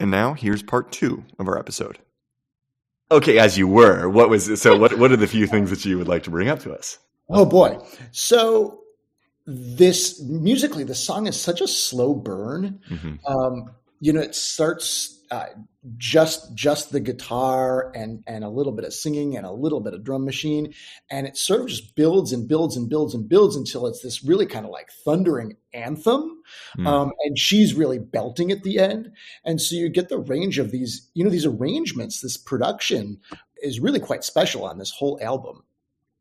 And now here's part 2 of our episode. Okay, as you were, what are the few things that you would like to bring up to us? Oh boy. So this musically, the song is such a slow burn. Mm-hmm. It starts just the guitar and a little bit of singing and a little bit of drum machine. And it sort of just builds and builds and builds and builds until it's this really kind of like thundering anthem. And she's really belting at the end. And so you get the range of these arrangements. This production is really quite special on this whole album.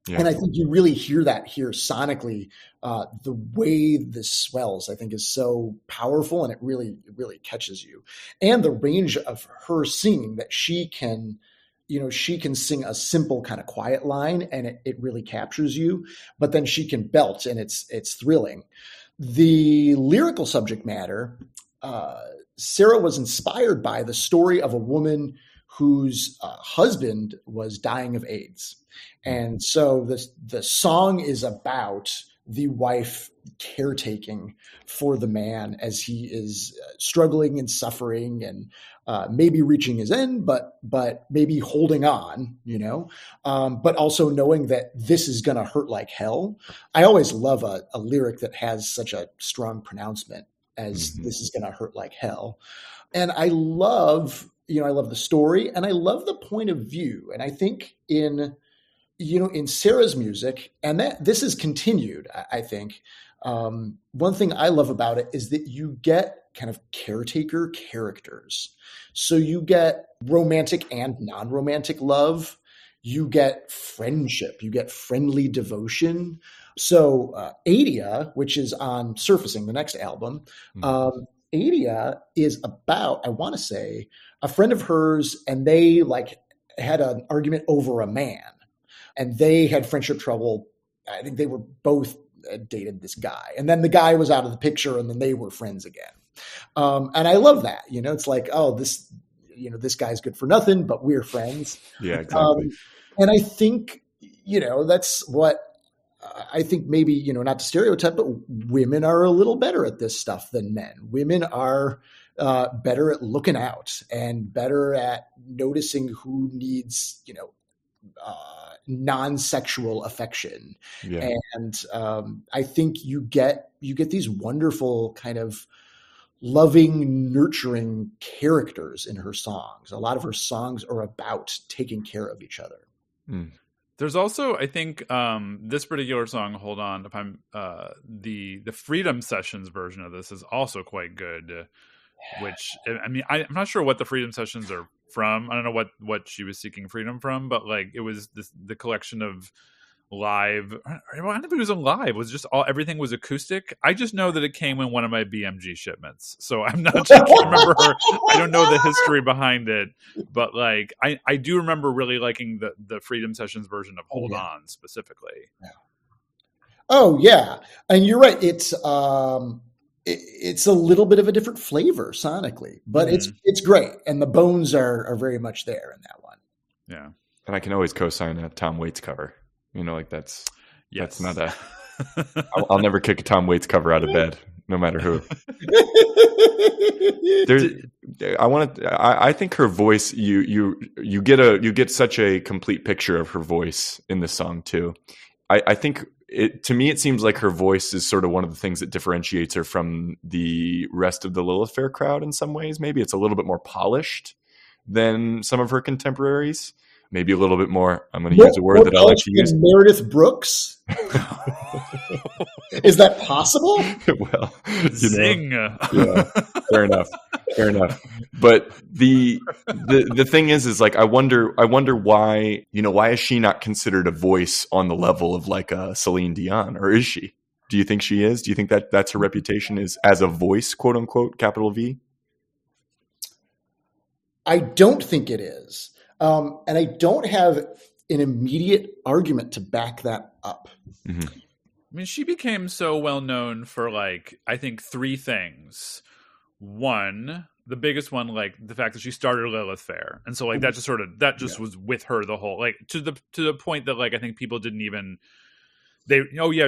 Yeah. And I think you really hear that here sonically. The way this swells, I think, is so powerful, and it really catches you. And the range of her singing, that she can sing a simple kind of quiet line, and it really captures you. But then she can belt, and it's thrilling. The lyrical subject matter, Sarah was inspired by the story of a woman whose husband was dying of AIDS. And so the song is about the wife caretaking for the man as he is struggling and suffering and maybe reaching his end, but maybe holding on, but also knowing that this is going to hurt like hell. I always love a lyric that has such a strong pronouncement as this is going to hurt like hell. And I love the story, and I love the point of view. And I think in Sarah's music, and that this is continued, I think, one thing I love about it is that you get kind of caretaker characters. So you get romantic and non-romantic love. You get friendship. You get friendly devotion. So Adia, which is on Surfacing, the next album, Adia is about, I want to say, a friend of hers, and they had an argument over a man, and they had friendship trouble. I think they were both dated this guy, and then the guy was out of the picture, and then they were friends again. And I love that. It's like, oh, this guy's good for nothing, but we're friends. Yeah, exactly. And I think, that's what I think, maybe, not to stereotype, but women are a little better at this stuff than men. Women are better at looking out and better at noticing who needs, non-sexual affection. Yeah. And I think you get these wonderful kind of loving, nurturing characters in her songs. A lot of her songs are about taking care of each other. Mm. There's also, I think, this particular song, Hold On, if I'm the Freedom Sessions version of this is also quite good, which, I mean, I'm not sure what the Freedom Sessions are from. I don't know what she was seeking freedom from, but it was the collection of live. I don't think it was live. It was just everything was acoustic. I just know that it came in one of my BMG shipments, so I'm not. I can't remember her. I don't know the history behind it, but I do remember really liking the Freedom Sessions version of Hold On specifically. Yeah. Oh yeah, and you're right. It's a little bit of a different flavor sonically, but it's great, and the bones are very much there in that one. Yeah, and I can always co-sign a Tom Waits cover. That's not a. I'll never kick a Tom Waits cover out of bed, no matter who. I think her voice. You get such a complete picture of her voice in this song too. I think to me it seems like her voice is sort of one of the things that differentiates her from the rest of the Lilith Fair crowd in some ways. Maybe it's a little bit more polished than some of her contemporaries. Maybe a little bit more. I'm going to use a word that I like to use. Meredith Brooks? Is that possible? Well, zing. Yeah, fair enough. But the thing is I wonder why, why is she not considered a voice on the level of a Celine Dion, or is she? Do you think she is? Do you think that's her reputation, is as a voice, quote unquote, capital V? I don't think it is. And I don't have an immediate argument to back that up. Mm-hmm. I mean, she became so well known for I think three things. One, the biggest one, the fact that she started Lilith Fair, and so that just was with her the whole to the point that I think people didn't even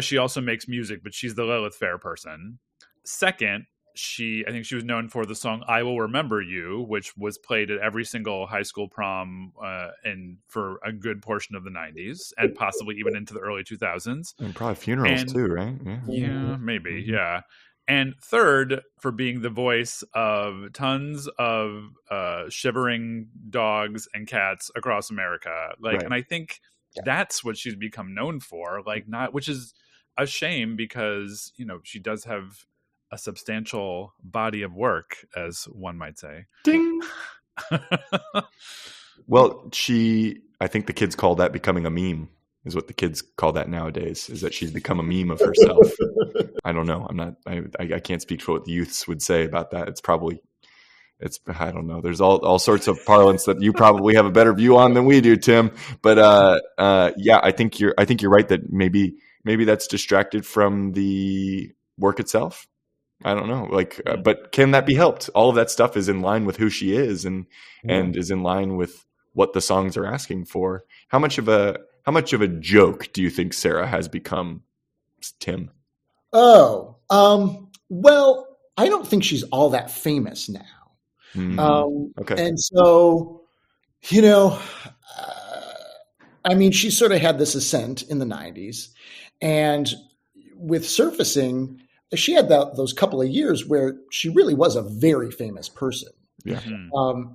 she also makes music, but she's the Lilith Fair person. Second, I think she was known for the song "I Will Remember You," which was played at every single high school prom and for a good portion of the 90s and possibly even into the early 2000s. And probably funerals too, right? Yeah, maybe. Yeah. And third, for being the voice of tons of shivering dogs and cats across America. And I think that's what she's become known for, which is a shame because, she does have a substantial body of work, as one might say. Ding. Well, I think the kids call that becoming a meme, is what the kids call that nowadays, is that she's become a meme of herself. I don't know. I can't speak for what the youths would say about that. I don't know. There's all sorts of parlance that you probably have a better view on than we do, Tim. But I think you're right that maybe that's distracted from the work itself. I don't know. But can that be helped? All of that stuff is in line with who she is and is in line with what the songs are asking for. How much of a joke do you think Sarah has become, Tim? Oh, well, I don't think she's all that famous now. Okay. And so, she sort of had this ascent in the 90s, and with surfacing, she had those couple of years where she really was a very famous person. Yeah.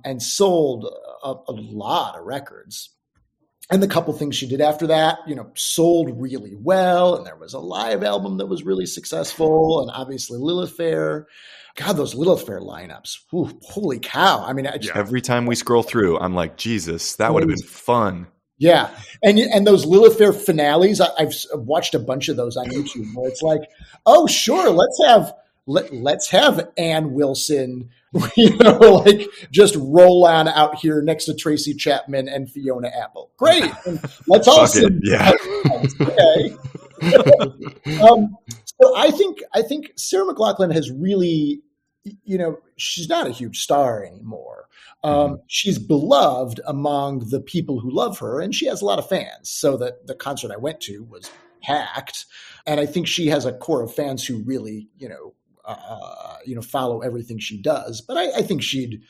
And sold a lot of records. And the couple things she did after that, sold really well. And there was a live album that was really successful. And obviously Lilith Fair. God, those Lilith Fair lineups. Ooh, holy cow. Every time we scroll through, I'm like, Jesus, that would have been fun. Yeah. And those Lilith Fair finales, I've watched a bunch of those on YouTube where it's like, oh, sure, let's have Ann Wilson, just roll on out here next to Tracy Chapman and Fiona Apple. Great. And let's all sing. Yeah. Okay. So I think Sarah McLachlan has really, she's not a huge star anymore. She's beloved among the people who love her, and she has a lot of fans. So the concert I went to was packed, and I think she has a core of fans who really, follow everything she does. But I think she'd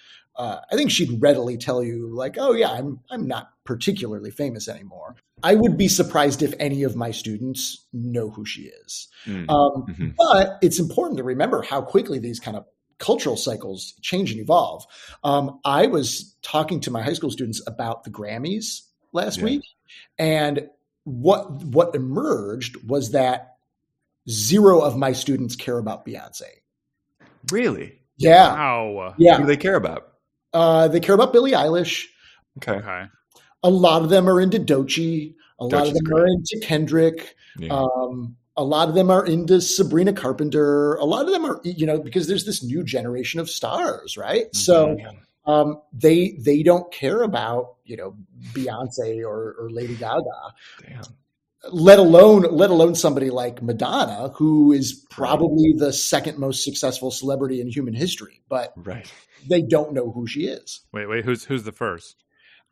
readily tell you, oh yeah, I'm not particularly famous anymore. I would be surprised if any of my students know who she is. But it's important to remember how quickly these kind of cultural cycles change and evolve. I was talking to my high school students about the Grammys last week, and what emerged was that 0 of my students care about Beyonce. Really? Yeah. Wow. Yeah. Who do they care about? They care about Billie Eilish. Okay. A lot of them are into Doechii. A lot of them are into Kendrick. Yeah. A lot of them are into Sabrina Carpenter. A lot of them are, because there's this new generation of stars, right? Mm-hmm. So they don't care about, Beyonce or Lady Gaga. Damn. Let alone somebody like Madonna, who is probably the second most successful celebrity in human history, but they don't know who she is. Wait, who's the first?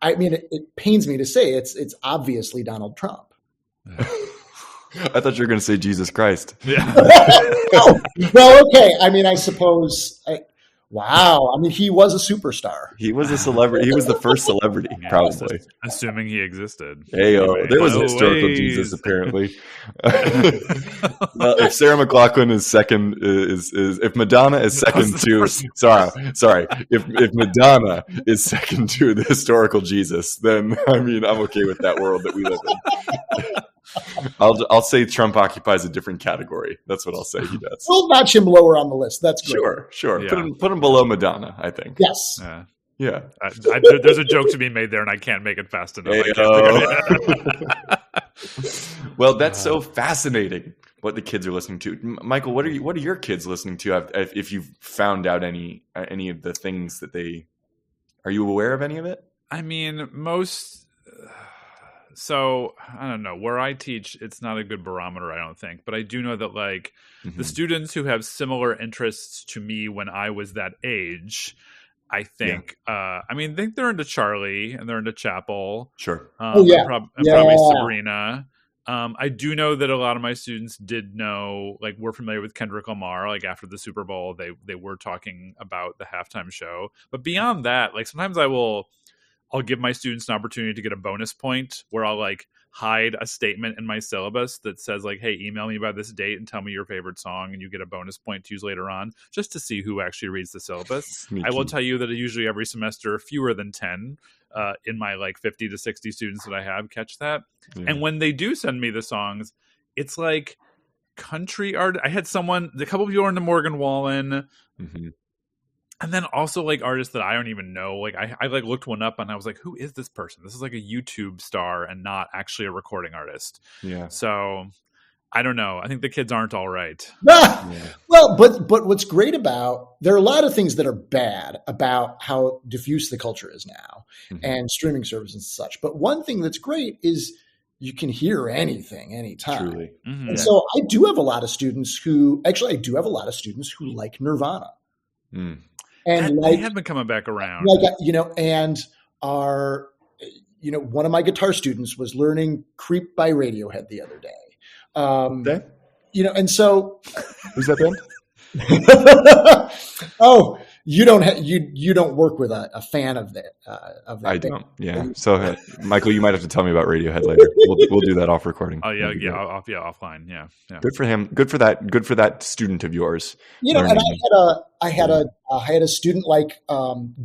I mean, it pains me to say it's obviously Donald Trump. I thought you were going to say Jesus Christ. Yeah. Oh, well, okay. I mean, I suppose. Wow. I mean, he was a superstar. He was a celebrity. He was the first celebrity, probably. Assuming he existed. Anyway, there was a historical Jesus, apparently. Well, if Sarah McLachlan is second, if Madonna is second to sorry, if Madonna is second to the historical Jesus, then I'm okay with that world that we live in. I'll say Trump occupies a different category. That's what I'll say he does. We'll notch him lower on the list. That's great. Sure. Yeah. Put him below Madonna, I think. Yes. Yeah. There's a joke to be made there, and I can't make it fast enough. Well, that's so fascinating. What the kids are listening to, Michael. What are your kids listening to? If you've found out any of the things that are you aware of any of it? I mean, most. So I don't know where I teach. It's not a good barometer, I don't think, but I do know that the students who have similar interests to me when I was that age, I think. I think they're into Charlie and they're into Chapel. Sure. Probably Sabrina. I do know that a lot of my students did know, like, we're familiar with Kendrick Lamar. Like, after the Super Bowl, they were talking about the halftime show. But beyond that, like, sometimes I'll give my students an opportunity to get a bonus point where I'll like hide a statement in my syllabus that says like, hey, email me by this date and tell me your favorite song, and you get a bonus point to use later on, just to see who actually reads the syllabus. I will tell you that usually every semester, fewer than 10 in my like 50 to 60 students that I have catch that. Yeah. And when they do send me the songs, it's like country art. I had a couple of people into Morgan Wallen. Mm-hmm. And then also like artists that I don't even know. Like I like looked one up and I was like, who is this person? This is like a YouTube star and not actually a recording artist. Yeah. So I don't know. I think the kids aren't all right. Yeah. Well, but what's great about, there are a lot of things that are bad about how diffuse the culture is now, mm-hmm. and streaming services and such. But one thing that's great is you can hear anything, anytime. Truly. Mm-hmm. And so I do have a lot of students who like Nirvana. Mm. And they have been coming back around. Like, and are, one of my guitar students was learning Creep by Radiohead the other day. And so who's that band? Oh, you don't work with a fan of that. I don't. Yeah. So Michael, you might have to tell me about Radiohead later. We'll do that off recording. Oh yeah, offline. Yeah. Good for him. Good for that student of yours. And I had a student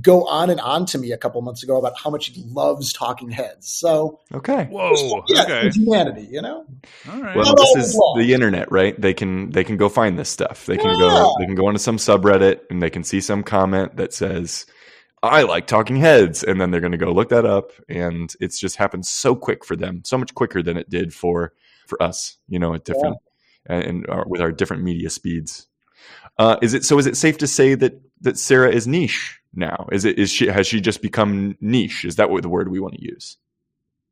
go on and on to me a couple months ago about how much he loves Talking Heads. So okay, whoa, it's humanity, All right. Well, this is the internet, right? They can go find this stuff. They can go onto some subreddit and they can see some comment that says, I like Talking Heads, and then they're going to go look that up, and it's just happened so quick for them, so much quicker than it did for us, at different and with our different media speeds. Is it safe to say that Sarah is niche now? Has she just become niche? Is that the word we want to use?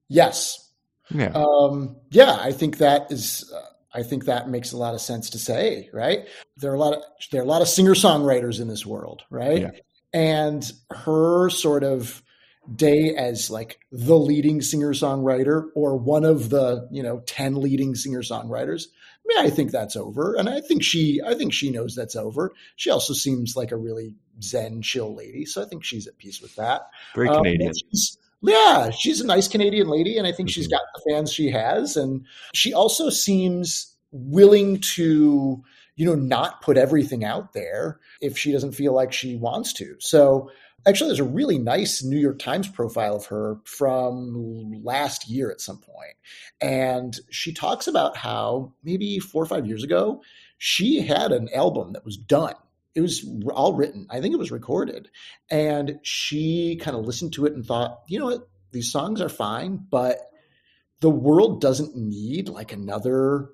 Yes. Yeah. I think that is. I think that makes a lot of sense to say, right? There are a lot of singer-songwriters in this world, right? Yeah. And her sort of day as like the leading singer-songwriter or one of the 10 leading singer-songwriters, I think that's over, and I think she knows that's over. She also seems like a really zen, chill lady, so I think she's at peace with that. Very Canadian. She's a nice Canadian lady, and I think she's got the fans she has. And she also seems willing to, not put everything out there if she doesn't feel like she wants to. So actually, there's a really nice New York Times profile of her from last year at some point. And she talks about how maybe 4 or 5 years ago, she had an album that was done. It was all written. I think it was recorded. And she kind of listened to it and thought, what, these songs are fine, but the world doesn't need like another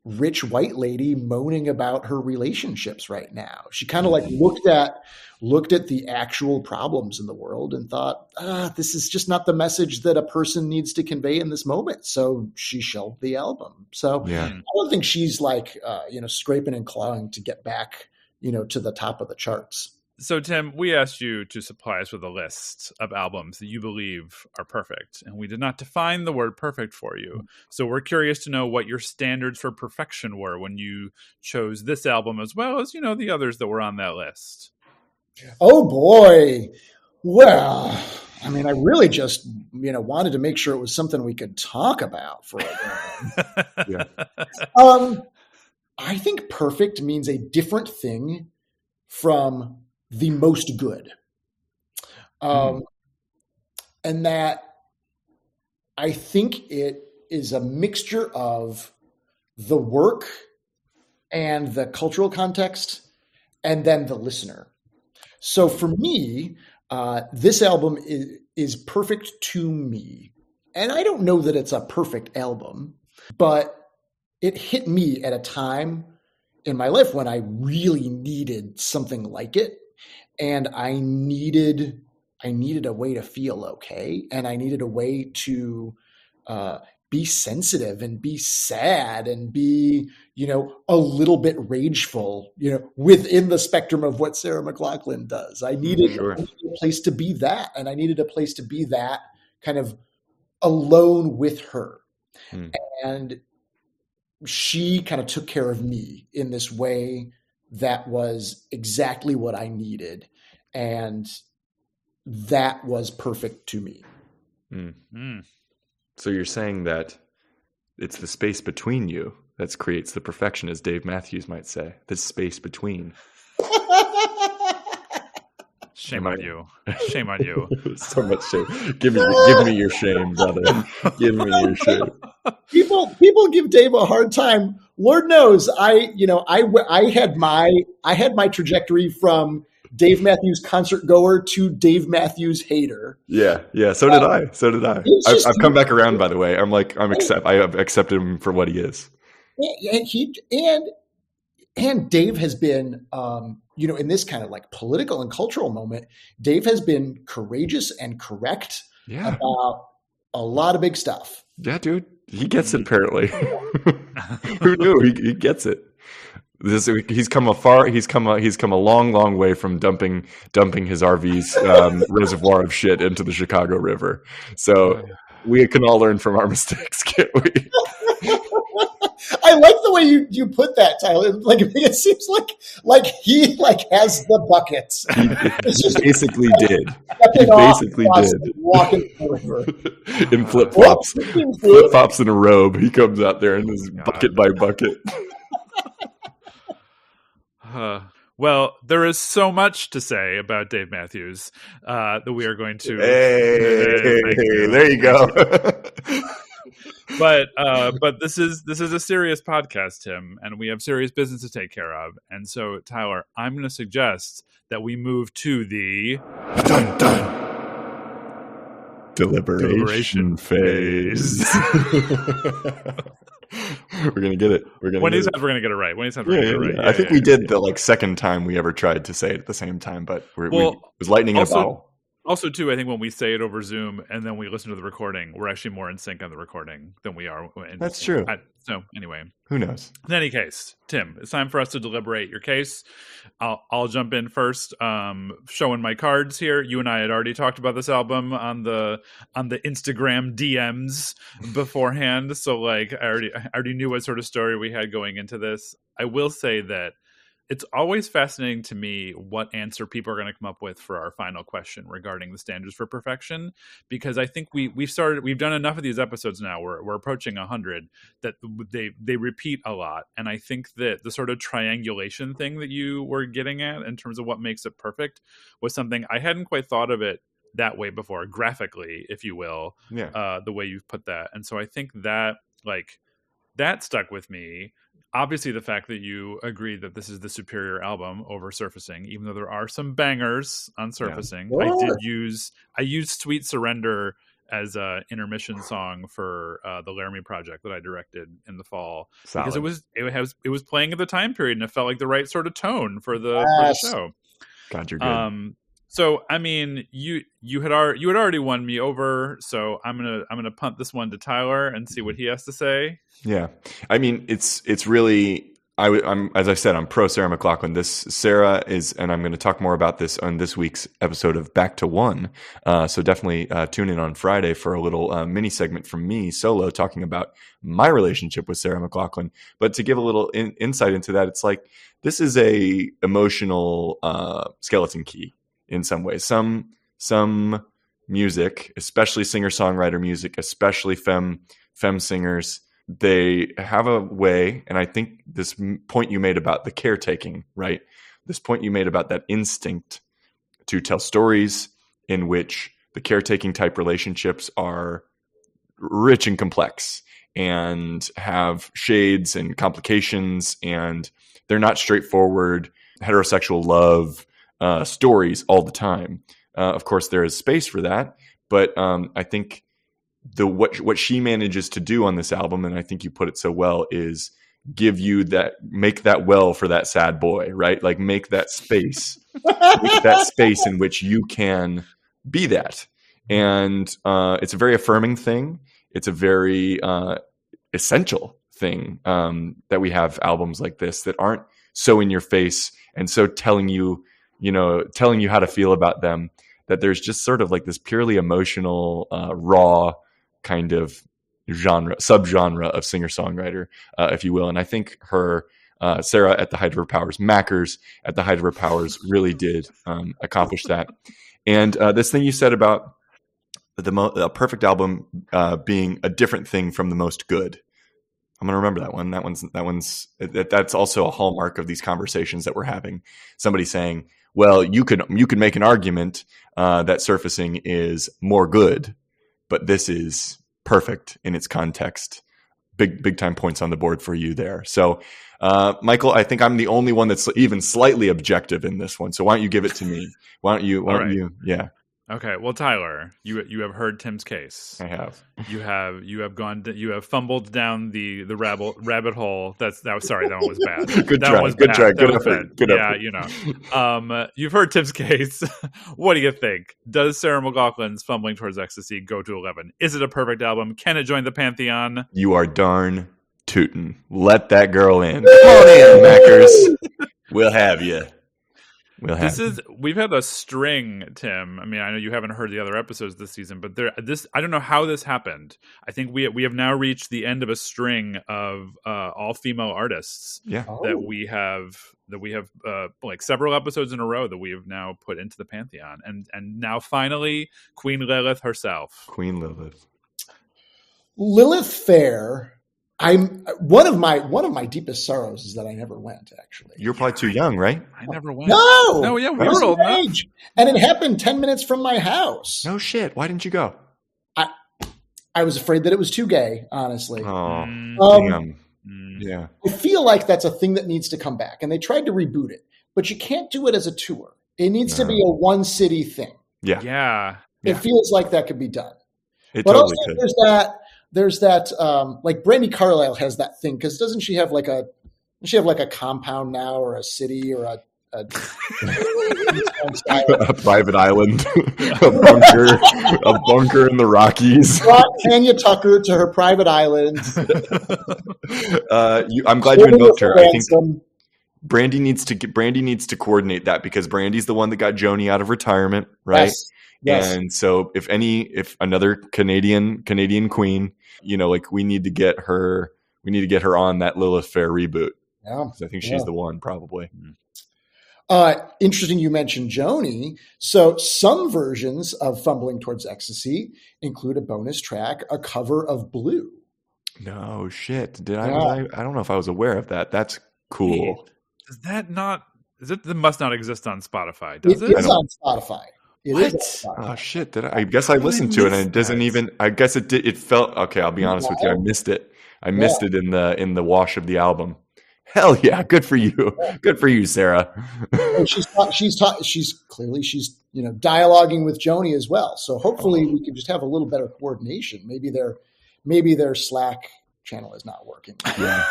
rich white lady moaning about her relationships right now. She kind of like looked at the actual problems in the world and thought, this is just not the message that a person needs to convey in this moment. So she shelved the album. So I don't think she's like, scraping and clawing to get back, to the top of the charts. So, Tim, we asked you to supply us with a list of albums that you believe are perfect, and we did not define the word perfect for you. So we're curious to know what your standards for perfection were when you chose this album as well as, the others that were on that list. Oh, boy. Well, I really just, wanted to make sure it was something we could talk about for a while. I think perfect means a different thing from the most good. And that I think it is a mixture of the work and the cultural context and then the listener. So for me, this album is perfect to me. And I don't know that it's a perfect album, but it hit me at a time in my life when I really needed something like it. And I needed a way to feel okay. And I needed a way to be sensitive and be sad and be, a little bit rageful, within the spectrum of what Sarah McLachlan does. I needed a place to be that. And I needed a place to be that kind of alone with her. And she kind of took care of me in this way that was exactly what I needed. And that was perfect to me. So you're saying that it's the space between you that creates the perfection, as Dave Matthews might say. The space between. Shame on you. Shame on you. So much shame. Give me your shame, brother. Give me your shame. People give Dave a hard time. Lord knows, I had my trajectory from Dave Matthews concert goer to Dave Matthews hater. Yeah. So did I. I've come back around, by the way. I have accepted him for what he is. And Dave has been, in this kind of like political and cultural moment, Dave has been courageous and correct about a lot of big stuff. Yeah, dude, he gets it. Apparently, who knew? He gets it. He's come a long way from dumping his RV's reservoir of shit into the Chicago River. So we can all learn from our mistakes, can't we? I like the way you put that, Tyler. Like it seems like he has the buckets. He basically did. Walking the river in flip flops in a robe. He comes out there in his bucket by bucket. Well, there is so much to say about Dave Matthews that we are going to. Hey, there you go. But this is a serious podcast, Tim, and we have serious business to take care of. And so, Tyler, I'm going to suggest that we move to the deliberation phase. We're gonna get it. We're gonna get it right. I think we did the second time we ever tried to say it at the same time, but it was lightning in a bottle. Also, too, I think when we say it over Zoom and then we listen to the recording, we're actually more in sync on the recording than we are. That's true. So anyway, who knows? In any case, Tim, it's time for us to deliberate your case. I'll jump in first. Showing my cards here. You and I had already talked about this album on the Instagram DMs beforehand, so I already knew what sort of story we had going into this. I will say that it's always fascinating to me what answer people are going to come up with for our final question regarding the standards for perfection, because I think we've done enough of these episodes now. We're approaching 100 that they repeat a lot, and I think that the sort of triangulation thing that you were getting at in terms of what makes it perfect was something I hadn't quite thought of it that way before, graphically, if you will. The way you've put that, and so I think that that stuck with me. Obviously, the fact that you agree that this is the superior album over Surfacing, even though there are some bangers on Surfacing. Yeah. I used Sweet Surrender as a intermission song for the Laramie project that I directed in the fall. Solid. Because it was playing at the time period and it felt like the right sort of tone for the show. God, you're good. So I mean, you had already won me over, so I'm gonna punt this one to Tyler and see what he has to say. Yeah, I mean, it's really I'm as I said, I'm pro Sarah McLachlan. This Sarah is, and I'm going to talk more about this on this week's episode of Back to One. So definitely tune in on Friday for a little mini segment from me solo talking about my relationship with Sarah McLachlan. But to give a little insight into that, it's like this is a emotional skeleton key. In some ways, some music, especially singer-songwriter music, especially femme singers, they have a way, and I think this point you made about the caretaking, right? This point you made about that instinct to tell stories in which the caretaking type relationships are rich and complex and have shades and complications, and they're not straightforward heterosexual love stories all the time. Of course, there is space for that, but I think what she manages to do on this album, and I think you put it so well, is make that well for that sad boy, right? Like make that space, in which you can be that. And it's a very affirming thing. It's a very essential thing that we have albums like this that aren't so in your face and so telling you how to feel about them, that there's just sort of like this purely emotional, raw kind of subgenre of singer-songwriter, if you will. And I think Sarah at the height of her powers, Mackers at the height of her powers, really did accomplish that. And this thing you said about a perfect album being a different thing from the most good. I'm going to remember that one. That's also a hallmark of these conversations that we're having. Somebody saying, well, you could make an argument that surfacing is more good, but this is perfect in its context. Big time points on the board for you there. So, Michael, I think I'm the only one that's even slightly objective in this one. So why don't you give it to me? Why don't you? Yeah. Okay, well, Tyler, you have heard Tim's case. I have. You have fumbled down the rabbit hole. That one was bad. Good try. Good effort. You've heard Tim's case. What do you think? Does Sarah McLachlan's Fumbling Towards Ecstasy go to 11? Is it a perfect album? Can it join the pantheon? You are darn tootin'. Let that girl in. Come on in, Mackers. We'll have you. We've had a string, Tim. I mean, I know you haven't heard the other episodes this season, but I don't know how this happened. I think we have now reached the end of a string of all female artists that we have like several episodes in a row that we have now put into the pantheon, and now finally Queen Lilith herself. Queen Lilith Fair. I'm one of my deepest sorrows is that I never went. Actually, you're probably too young, right? I never went. No, yeah, we were old enough, and it happened 10 minutes from my house. No shit. Why didn't you go? I was afraid that it was too gay. Honestly, damn. Yeah. I feel like that's a thing that needs to come back, and they tried to reboot it, but you can't do it as a tour. It needs to be a one city thing. Yeah. It feels like that could be done. But totally also, could. There's that, like Brandi Carlile has that thing because doesn't she have like a compound now or a city or a private island, a bunker in the Rockies. Brought Tanya Tucker to her private island. I'm glad you invoked her. I think Brandi needs to coordinate that because Brandy's the one that got Joni out of retirement, right? Yes. And so if another Canadian queen, like we need to get her on that Lilith Fair reboot. Yeah. I think she's the one probably. Interesting you mentioned Joni. So some versions of Fumbling Towards Ecstasy include a bonus track, a cover of Blue. No shit. I don't know if I was aware of that. That's cool. Is that must not exist on Spotify, does it? It is on Spotify. What? Oh shit! I guess I listened to it and it doesn't even. I guess it did. It felt okay. I'll be honest with you. I missed it. I missed it in the wash of the album. Hell yeah! Good for you. Good for you, Sarah. she's clearly dialoguing with Joni as well. So hopefully we can just have a little better coordination. Maybe their Slack channel is not working. Yeah.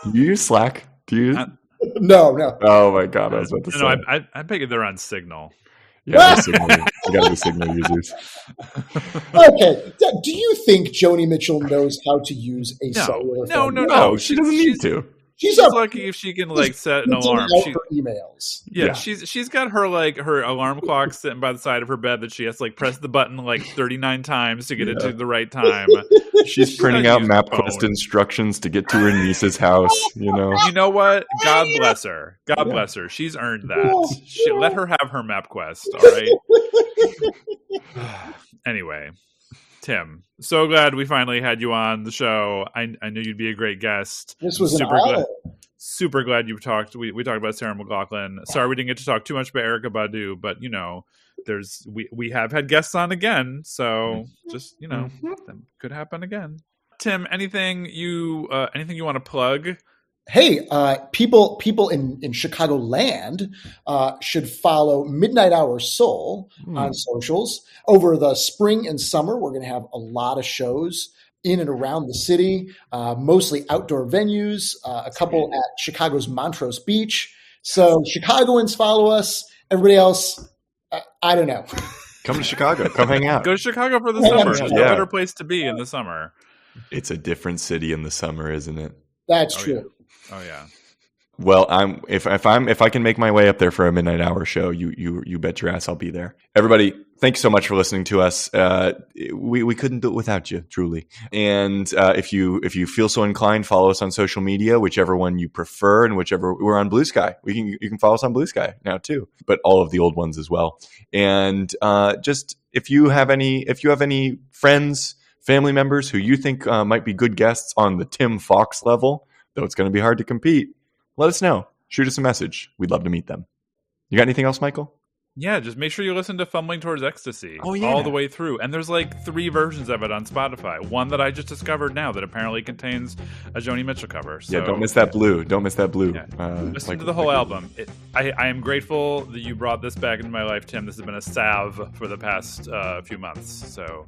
Do you use Slack? Do you? No. Oh my god! I was about to say. No, I bet they're on Signal. Yeah, they got to be Signal users. Okay. Do you think Joni Mitchell knows how to use a cellular phone? No. She doesn't need to. She's lucky if she can set an alarm. For emails. Yeah, she's got her alarm clock sitting by the side of her bed that she has to press the button 39 times to get it to the right time. She's printing out MapQuest instructions to get to her niece's house. You know what? God bless her. God bless her. She's earned that. Let her have her MapQuest. All right. Anyway. Tim, so glad we finally had you on the show. I knew you'd be a great guest. This was super glad you talked. We talked about Sarah McLachlan. Sorry we didn't get to talk too much about Erykah Badu, but we have had guests on again, so just that could happen again. Tim, anything you want to plug? Hey, people in Chicagoland should follow Midnight Hour Soul on socials. Over the spring and summer, we're going to have a lot of shows in and around the city, mostly outdoor venues, a couple at Chicago's Montrose Beach. So Chicagoans follow us. Everybody else, I don't know. Come to Chicago. Come hang out. Go to Chicago for the summer. There's no better place to be in the summer. It's a different city in the summer, isn't it? That's true. Oh, yeah. Well, if I can make my way up there for a midnight hour show, you bet your ass I'll be there. Everybody, thanks so much for listening to us. We couldn't do it without you, truly. And if you feel so inclined, follow us on social media, whichever one you prefer, and whichever we're on Blue Sky. You can follow us on Blue Sky now too, but all of the old ones as well. And just if you have any friends, family members who you think might be good guests on the Tim Fawkes level, though it's going to be hard to compete, let us know. Shoot us a message. We'd love to meet them. You got anything else, Michael? Yeah, just make sure you listen to Fumbling Towards Ecstasy all the way through. And there's like 3 versions of it on Spotify. One that I just discovered now that apparently contains a Joni Mitchell cover. So, yeah, don't miss that blue. Don't miss that blue. Yeah. Listen to the whole album. I am grateful that you brought this back into my life, Tim. This has been a salve for the past few months. So